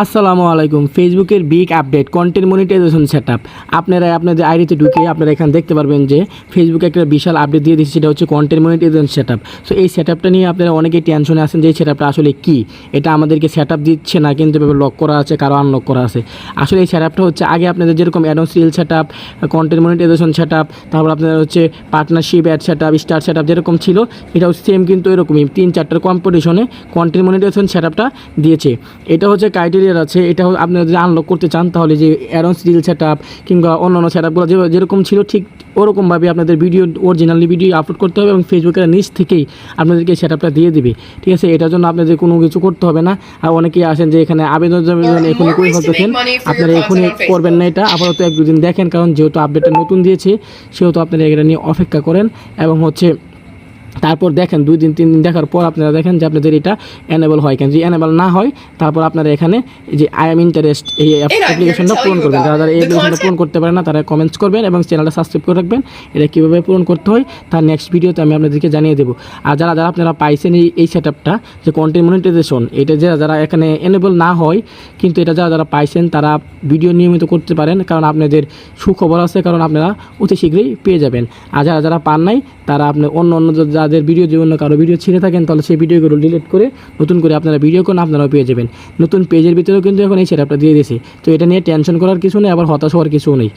আসসালামু আলাইকুম। ফেসবুকের big update content monetization setup. আপনারা আপনাদের আইডিতে ঢুকে আপনারা এখানে দেখতে পারবেন যে ফেসবুকে একটা বিশাল আপডেট দিয়ে দিচ্ছে, সেটা হচ্ছে কন্টেন্ট মনিটাইজেশন সেটআপ। সো এই সেটআপটা নিয়ে আপনারা অনেকেই টেনশনে আছেন যে এই সেটআপটা আসলে কী, এটা আমাদেরকে সেটআপ দিচ্ছে না কিন্তু এভাবে লক করা আছে, কারো আনলক করা আছে। আসলে এই সেটআপটা হচ্ছে আগে আপনাদের যেরকম অ্যাডন্স reel setup, content monetization setup, তারপর আপনাদের হচ্ছে partnership ad setup, star setup যেরকম ছিল, এটাও সেম কিন্তু এরকমই 3-4টার কম্পিটিশনে কন্টেন্ট মনিটাইজেশন সেটআপটা দিয়েছে। এটা হচ্ছে ক্রাইটেরিয়া আছে, এটা আপনারা যদি আনলক করতে চান তাহলে যে অ্যাডন্স রিল সেটআপ কিংবা অন্যান্য সেটআপগুলো যেরকম ছিল ঠিক ওরকমভাবে আপনাদের ভিডিও অরিজিনালি ভিডিও আপলোড করতে হবে এবং ফেসবুকের নিচ থেকেই আপনাদেরকে সেটআপটা দিয়ে দিবে। ঠিক আছে, এটার জন্য আপনাদের কোনো কিছু করতে হবে না। আর অনেকেই আসেন যে এখানে আবেদন এখনই করে ফেলতেছেন, আপনারা এখনই করবেন না, এটা আপাতত 1-2 দিন দেখেন, কারণ যেহেতু আপডেটটা নতুন দিয়েছে সেহেতু আপনারা এটা নিয়ে অপেক্ষা করেন এবং হচ্ছে তারপর দেখেন 2-3 দিন দেখার পর আপনারা দেখেন যে আপনাদের এটা এনেবল হয়। কেন যদি এনেবল না হয় তারপর আপনারা এখানে যে আই এম ইন্টারেস্ট এই অ্যাপ্লিকেশনটা পূরণ করবেন। যারা এই অ্যাপ্লিকেশনটা পূরণ করতে পারেন না তারা কমেন্টস করবেন এবং চ্যানেলটা সাবস্ক্রাইব করে রাখবেন। এটা কীভাবে পূরণ করতে হয় তার নেক্সট ভিডিওতে আমি আপনাদেরকে জানিয়ে দেবো। আর যারা আপনারা পাইছেন এই সেটআপটা যে কন্টেন্ট মনিটাইজেশন, এটা যারা এখানে এনেবল না হয় কিন্তু এটা যারা পাইছেন তারা ভিডিও নিয়মিত করতে পারেন, কারণ আপনাদের সুখবর আছে, কারণ আপনারা অতি শীঘ্রই পেয়ে যাবেন। আর যারা পান নাই তারা আপনি অন্য যাদের ভিডিও যে অন্য কারো ভিডিও ছিঁড়ে থাকেন তাহলে সেই ভিডিওগুলো ডিলিট করে নতুন করে আপনারা ভিডিও করুন, আপনারাও পেয়ে যাবেন। নতুন পেজের ভিতরেও কিন্তু এখন এই সেটআপটা দিয়ে দিয়েছে। তো এটা নিয়ে টেনশন করার কিছু নেই, আবার হতাশ হওয়ার কিছু নেই।